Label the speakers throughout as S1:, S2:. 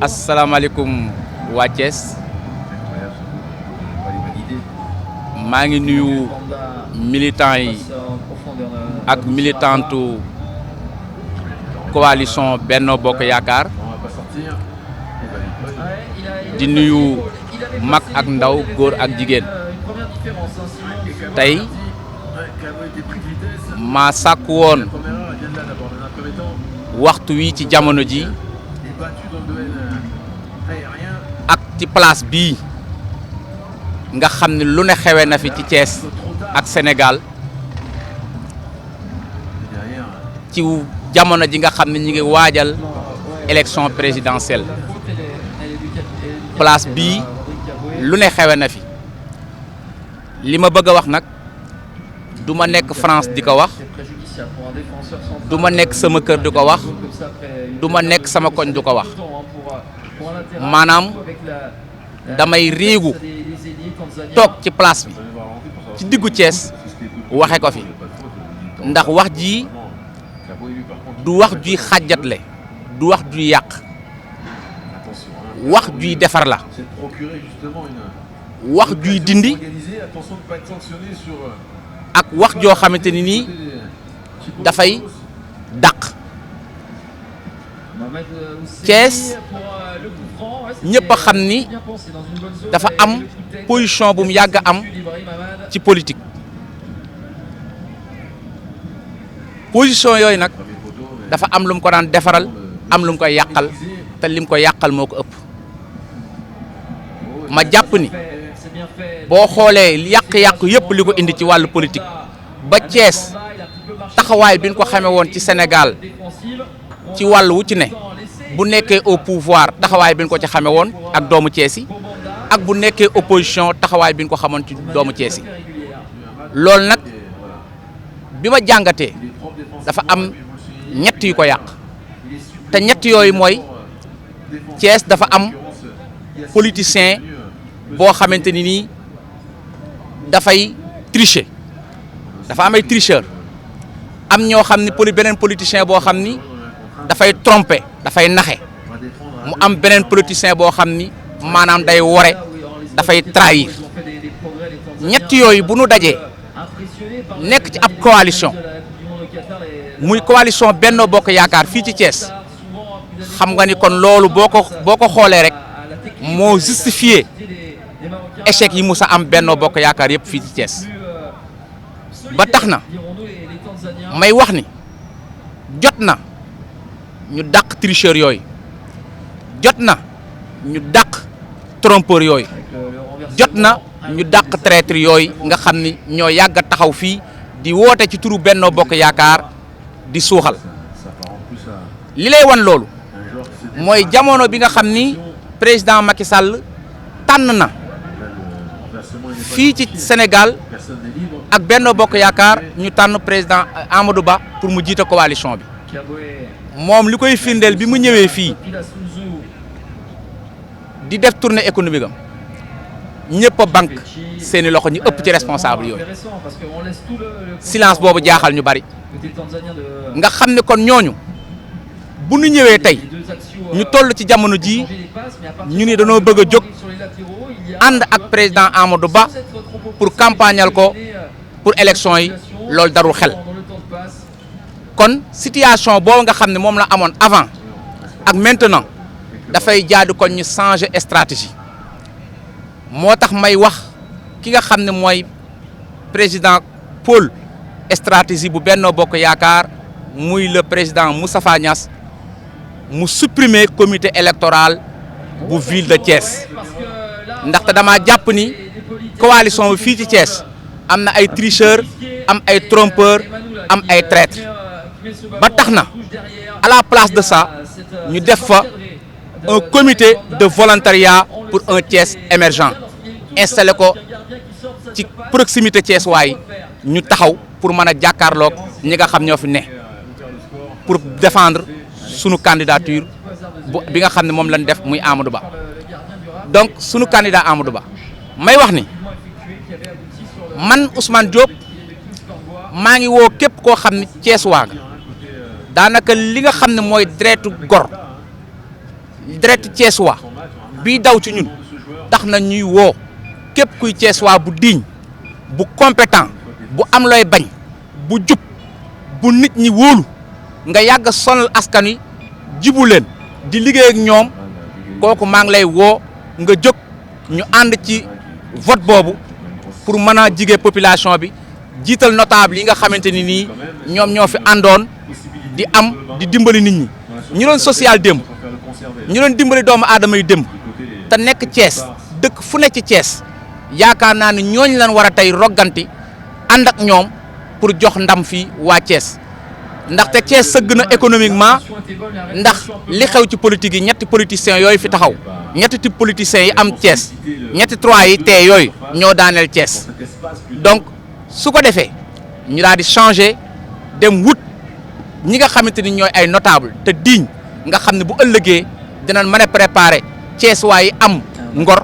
S1: asalaamaaleykum waa Thiès maa ngi nuyu militants yi ak militantu coalition Benno Bokk Yaakaar di nuyu mag ak ndaw góor ak jigéen tey maa sàkku woon waxtu wi ci jamono ji ak ci place bii nga xam ne lu ne xewe na fi ci Thiès ak Sénégal ci jamono ji nga xam ne ñi ngi waajal élection présidentielle place bii lu ne xewe na fi li ma bëgg a wax nag du ma nekk France di ko wax du ma nekk sama kër di ko wax du ma nekk sama koñ du ko wax maanaam damay réegu toog ci place bi ci diggu Thiès waxe ko fi ndax wax ji du wax juy xàjjatle du wax juy yàq wax juy defar la wax juy dindi ak wax joo xamante ni nii dafay dàq Thiès ñëpp a xam ni dafa am position bu mu yàgg a am ci politique position yooyu nag dafa am lu mu ko daan defaral am lu mu koy yàqal te lim ko yàqal moo ko ëpp ma jàpp ni boo xoolee yàq-yàq yëpp li ko indi ci wàllu politique ba Thiès taxawaay bi ñu ko xamee woon ci Sénégal ci wàllu wu ci ne bu nekkee au pouvoir taxawaay bi ñu ko ci xamee woon ak doomu Thiès yi ak bu nekkee opposition taxawaay bi ñu ko xamoon ci doomu Thiès yi loolu nag bi ma jàngatee dafa am ñett yu ko yàq te ñett yooyu mooy Thiès dafa am politicien boo xamante ni nii dafay tricher dafa am ay tricheur am ñoo xam ni beneen politicien boo xam ni dafay tromper dafay naxe mu am beneen politicien boo xam ni maanaam day wore dafay trahir ñett yooyu bu nu dajee nekk ci ab coalition muy coalition Benno Bokk Yaakaar fii ci Thiès xam nga ni kon loolu boo ko xoolee rek moo justifié échec yi musa am Benno Bokk Yaakaar yëpp fii ci Thiès ba tax na may wax ni jot na ñu dàq tricheur yooyu jot na ñu dàq trompeur yooyu jot na ñu dàq traître yooyu nga xam ni ñoo yàgg a taxaw fii di woote ci turu Benno Bokk Yaakaar di suuxal li lay wan loolu mooy jamono bi nga xam ni président Macky Sall tànn na fii ci Sénégal ak Benno Bokk Yaakaar ñu tànn président Amadou Ba pour mu jiite coalition bi moom li koy firndeel bi mu ñëwee fii di def tournée économique am ñëpp a banque seeni loxo ñu ëpp ci responsable yooyu silence boobu jaaxal ñu bari nga xam ne kon ñooñu bu ñu ñëwee tey ñu toll ci jamono jii ñu ni dañoo bëgg a jóg ànd ak président Amadou Ba pour campagnal ko pour élection yi loolu darul xel kon situation boobu nga xam ne moom la amoon avant ak maintenant dafay jaadu kon ñu changer stratégie moo tax may wax ki nga xam ne mooy président pôle stratégie bu Benno Bokk Yaakaar muy le président Moustapha Niasse mu supprimer comité électoral bu ville de Thiès ndaxte dama jàpp ni coalition bi fii ci Thiès am na ay tricheurs am ay trompeurs am ay traîtres ba tax na à la place de ça ñu def fa un comité de volontariat pour un Thiès émergent installé ko ci proximité Thiès waay ñu taxaw pour mën a jàkkaarloog ñi nga xam ñoo fi ne pour défendre sunu candidature bi nga xam ne moom lañ def muy Amadou Ba donc sunu candidat Amadou Ba may wax ni man Ousmane Diop maa ngi woo képp koo xam ne Thiès waa nga daanaka li nga xam ne mooy deretu gor direct Thiès waa bii daw ci ñun tax na ñuy woo képp kuy Thiès waa bu digne bu compétent bu am looy bañ bu jub bu nit ñi wóolu nga yàgg sonal askan wi jibu leen di liggéey ak ñoom kooku maa ngi lay woo nga jóg ñu ànd ci vote boobu pour mën a jige population bi jiital notable yi nga xamante ni nii ñoom ñoo fi àndoon di am di dimbali nit ñi ñu doon social démb ñu doon dimbali doomu aadama yi démb te nekk Thiès dëkk fu nekk ci Thiès yaakaar naa ni ñooñu lan war a tey rogganti ànd ak ñoom pour jox ndam fii waa Thiès ndaxte Thiès sëgg na économiquement ndax li xew ci politique yi ñetti politiciens yooyu fi taxaw ñetti type politiciens yi am Thiès ñetti trois yi tee yooyu ñoo daaneel Thiès donc su ko defee ñu daal di changer dem wut ñi nga xamante ni ñooy ay notable te digne nga xam ne bu ëllëgee dinañ mën a préparer Thiès waa yi am ngor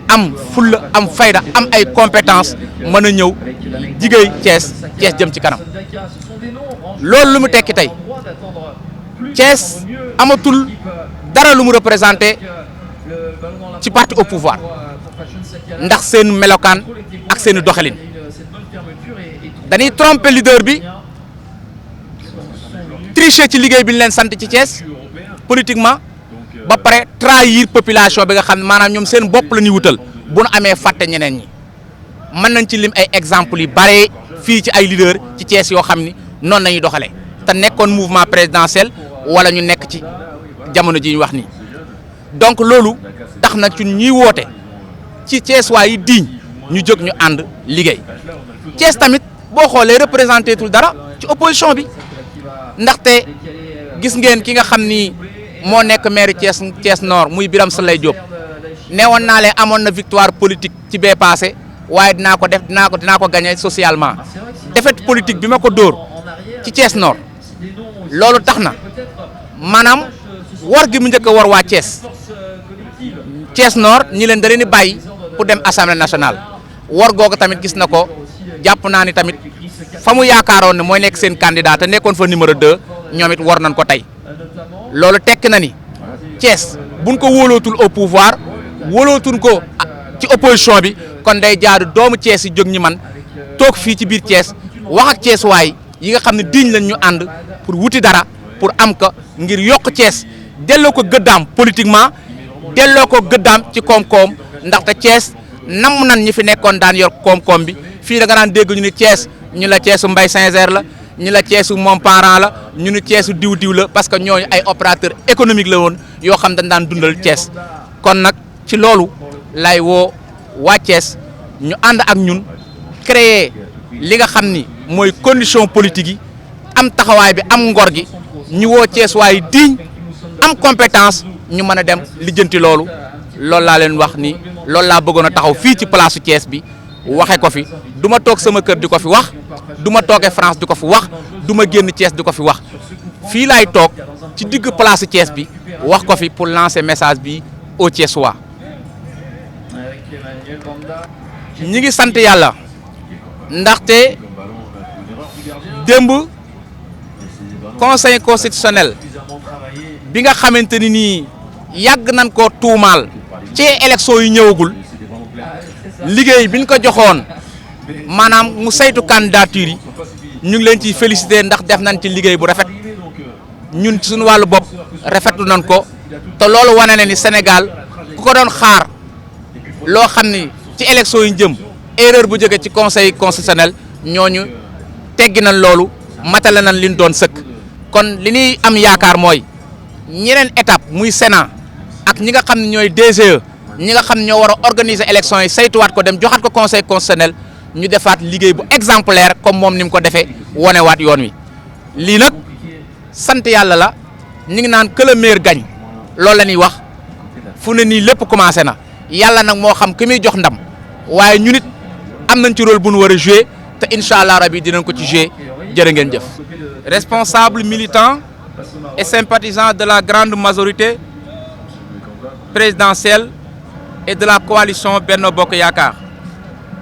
S1: am fulla am fayda am ay compétence mën a ñëw jigéey Thiès jëm ci kanam loolu lu mu tekki tey Thiès amatul dara lu mu représenté ci parti au pouvoir ndax seen melokaan ak seen doxalin dañuy tromper leader bi tricher ci liggéey bi ñu leen sant ci Thiès politiquement ba pare trahir population bi nga xam ne maanaam ñoom seen bopp la ñuy wutal bu nu amee fàtte ñeneen ñi mën nañ ci lim ay exemples yu bare fii ci ay leader ci Thiès yoo xam ni noonu la ñuy doxalee te nekkoon mouvement présidentiel wala ñu nekk ci jamono ji ñu wax nii donc loolu tax na ci ñuy woote ci Thiès waa yi digne ñu jóg ñu ànd liggéey Thiès tamit boo xoolee représenté tul dara ci opposition bi ndaxte gis ngeen ki nga xam ni moo nekk maire Thiès Nord muy Birame Souleye Diop neewoon naa leen amoon na victoire politique ci bee passé waaye dinaa ko gagné socialement défaite politique bi ma ko dóor ci Thiès Nord loolu tax na maanaam war gi mu njëkk a war waa Thiès Nord ñi leen da leen di bàyyi pour dem assemblée nationale war googu tamit gis na ko jàpp naa ni tamit fa mu yaakaaroon ne mooy nekk seen candidat te nekkoon fa numéro 2 ñoom it war nañ ko tey loolu tekk na ni Thiès buñ ko wóolootul au pouvoir wóolootul ko ci opposition bi kon day jaadu doomu Thiès yi jóg ñi man toog fii ci biir Thiès wax ak Thiès waay yi nga xam ne diñ lañ ñu ànd pour wuti dara pour am ko ngir yokk Thiès delloo ko gëddaam politiquement delloo ko gëddaam ci koom-koom ndaxte Thiès nam nan ñi fi nekkoon daan yor koom-koom bi fii da nga daan dégg ñu ni Thiès ñu la Thièsu Mbaye Sincère la ñu la Thièsu moom parent la ñu ni Thièsu diw la parce que ñooñu ay opérateur économique la woon yoo xam dañ daan dundal Thiès kon nag ci loolu lay woo waa Thiès ñu ànd ak ñun créer li nga xam ni mooy condition politique yi am taxawaay bi am ngor gi ñu woo Thiès waaye digne am compétence ñu mën a dem lijjanti loolu laa leen wax ni loolu laa bëggoon a taxaw fii ci place Thiès bi waxe ko fi du ma toog sama kër di ko fi wax du ma toogee France di ko fi wax du ma génn Thiès di ko fi wax fii laay toog ci digg place Thiès bi wax ko fi pour lancer message bi au Thiessois ñi ngi sant yàlla ndaxte démb conseil constitutionnel bi nga xamante ni nii yàgg nañ koo tuumaal ci élection yu ñëwagul liggéey biñ ko joxoon maanaam mu saytu candidature yi ñu ngi leen ciy féliciter ndax def nañ ci liggéey bu rafet ñun ci suñu wàllu bopp rafetlu nañ ko te loolu wane na ni Sénégal ku ko doon xaar loo xam ni ci élection yi jëm erreur bu jóge ci conseil constitutionnel ñooñu teggi nañ loolu matale nañ liñ doon sëkk kon li ñuy am yaakaar mooy ñeneen étape muy Sénat ak ñi nga xam ne ñooy DGE ñi nga xam ñoo war a organiser élection yi saytuwaat ko dem joxaat ko conseil constitutionnel ñu defaat liggéey bu exemplaire comme moom ni mu ko defee wonewaat yoon wi lii nag sant yàlla la ñu ngi naan que le meilleur gagne loolu la ñuy wax fu ne nii lépp commencé na yàlla nag moo xam ki muy jox ndam waaye ñu nit am nañ ci rôle bu ñu war a jouer te incha allah rabi dinañ ko ci jouer jërë ngeen jëf. Responsable militant et sympathisant de la grande majorité présidentielle et de la coalition Benno Bokk Yakaar.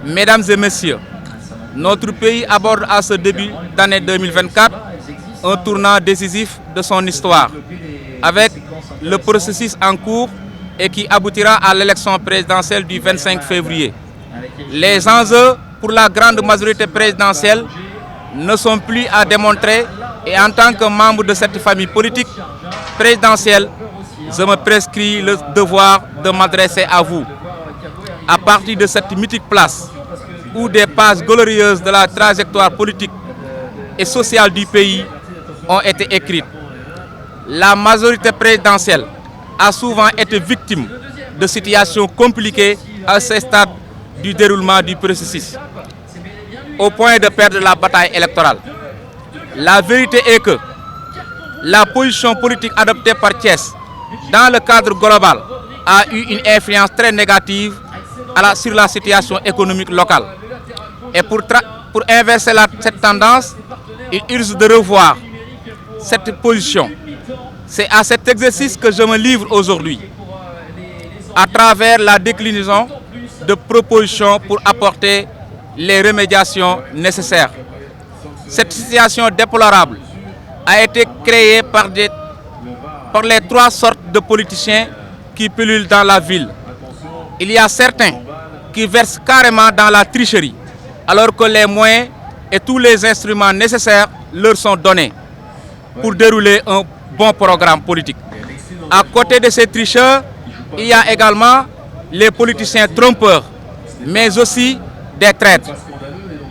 S1: Mesdames et messieurs, notre pays aborde à ce début d'année 2024 un tournant décisif de son histoire avec le processus en cours et qui aboutira à l'élection présidentielle du 25 février. Les enjeux pour la grande majorité présidentielle ne sont plus à démontrer et en tant que membre de cette famille politique présidentielle, je me prescris le devoir de m'adresser à vous. À partir de cette mythique place où des pages glorieuses de la trajectoire politique et sociale du pays ont été écrites. La majorité présidentielle a souvent été victime de situations compliquées à ce stade du déroulement du processus, au point de perdre la bataille électorale. La vérité est que la position politique adoptée par Thiès dans le cadre global a eu une influence très négative sur la situation économique locale. Et pour inverser cette tendance, il urge de revoir cette position. C'est à cet exercice que je me livre aujourd'hui, à travers la déclinaison de propositions pour apporter les remédiations nécessaires. Cette situation déplorable a été créée par les trois sortes de politiciens qui pullulent dans la ville. Il y a certains qui versent carrément dans la tricherie, alors que les moyens et tous les instruments nécessaires leur sont donnés pour dérouler un bon programme politique. À côté de ces tricheurs, il y a également les politiciens trompeurs, mais aussi des traîtres.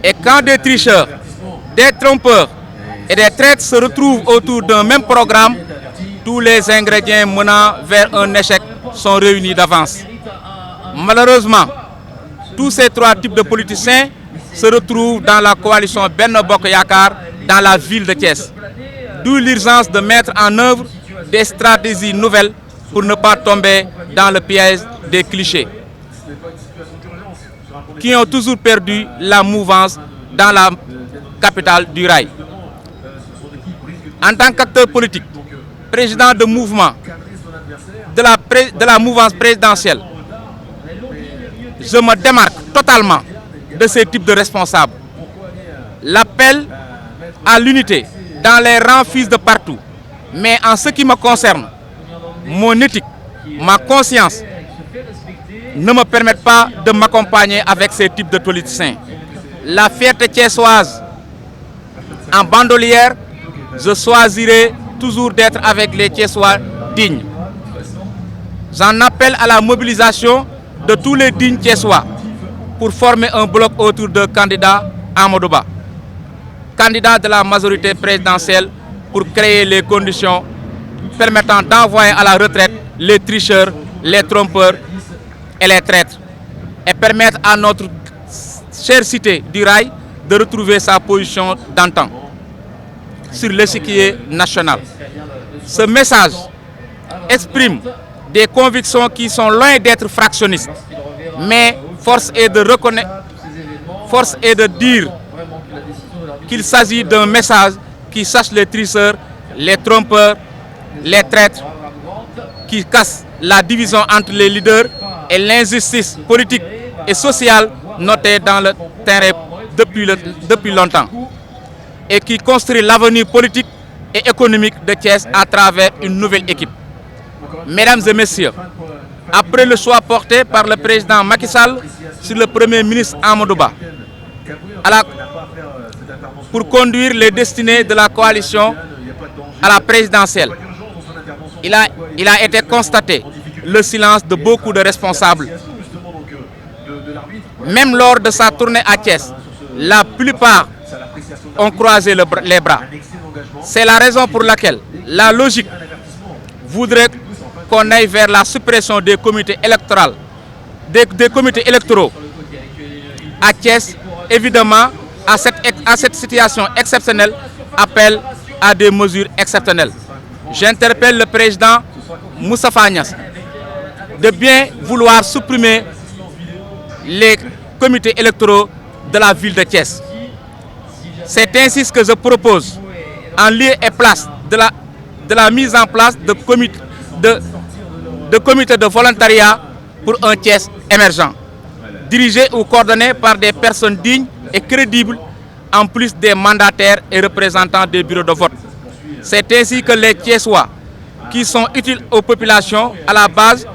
S1: Et quand des tricheurs, des trompeurs et des traîtres se retrouvent autour d'un même programme, tous les ingrédients menant vers un échec sont réunis d'avance. Malheureusement, tous ces trois types de politiciens se retrouvent dans la coalition Benno Bokk Yakaar dans la ville de Thiès. D'où l'urgence de mettre en œuvre des stratégies nouvelles pour ne pas tomber dans le piège des clichés qui ont toujours perdu la mouvance dans la capitale du rail. En tant qu'acteur politique, président de mouvement de la mouvance présidentielle, je me démarque totalement de ces types de responsables. L'appel à l'unité dans les rangs fils de partout. Mais en ce qui me concerne, mon éthique, ma conscience ne me permettent pas de m'accompagner avec ces types de politiciens. La fierté thiessoise en bandolière, je choisirai toujours d'être avec les Thiessois dignes. J'en appelle à la mobilisation de tous les dignes Thiessois pour former un bloc autour de candidat Amadou Ba, candidat de la majorité présidentielle, pour créer les conditions permettant d'envoyer à la retraite les tricheurs, les trompeurs et les traîtres et permettre à notre chère cité du rail de retrouver sa position d'antan sur l'échiquier national. Ce message exprime des convictions qui sont loin d'être fractionnistes, mais force est de dire qu'il s'agit d'un message qui sache les tricheurs, les trompeurs, les traîtres, qui casse la division entre les leaders et l'injustice politique et sociale notée dans le terrain depuis longtemps, et qui construit l'avenir politique et économique de Thiès à travers une nouvelle équipe. Mesdames et messieurs, après le choix porté par le président Macky Sall sur le Premier ministre Amadou Ba pour conduire les destinées de la coalition à la présidentielle, il a été constaté le silence de beaucoup de responsables. Même lors de sa tournée à Thiès, la plupart ont croisé les bras. C'est la raison pour laquelle la logique voudrait qu'on aille vers la suppression des comités électoraux, des comités électoraux à Thiès. Évidemment, à cette situation exceptionnelle, appelle à des mesures exceptionnelles. J'interpelle le président Moustapha Niasse de bien vouloir supprimer les comités électoraux de la ville de Thiès. C'est ainsi que je propose, en lieu et place de la mise en place de comités de volontariat pour un Thiès émergent, dirigés ou coordonnés par des personnes dignes et crédibles, en plus des mandataires et représentants des bureaux de vote. C'est ainsi que les Thiessois qui sont utiles aux populations à la base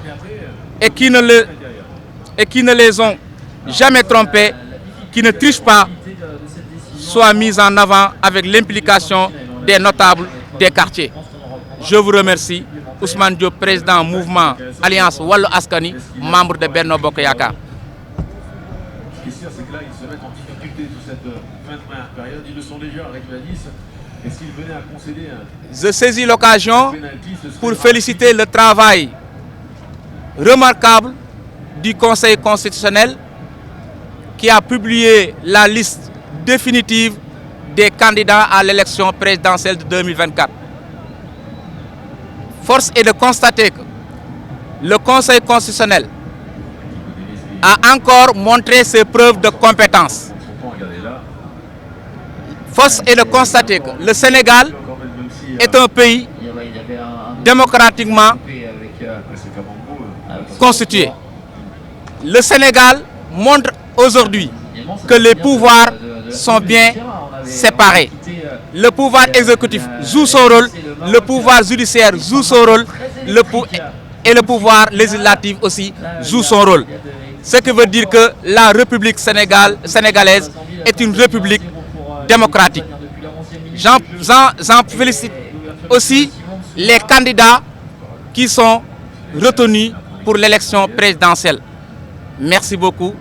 S1: et qui ne les ont jamais trompés, qui ne trichent pas, soient mises en avant avec l'implication des notables des quartiers. Je vous remercie. Ousmane Diop, président mouvement Alliance Wallu Askani, membre de Benno Bokk Yakaar.
S2: Ce qui est sûr, c'est que là, ils se mettent en difficulté sur cette fin de première période. Ils le sont déjà avec la 10. Et s'ils venaient à concéder
S1: Je saisis l'occasion pour féliciter le travail remarquable du Conseil constitutionnel qui a publié la liste définitive des candidats à l'élection présidentielle de 2024. Force est de constater que le Conseil constitutionnel a encore montré ses preuves de compétence. Force est de constater que le Sénégal est un pays démocratiquement constitué. Le Sénégal montre aujourd'hui que les pouvoirs sont bien séparés. Le pouvoir exécutif joue son rôle, le pouvoir judiciaire joue son rôle, et le pouvoir législatif aussi joue son rôle. Ce qui veut dire que la République sénégalaise est une république démocratique. J'en félicite aussi les candidats qui sont retenus pour l'élection présidentielle. Merci beaucoup.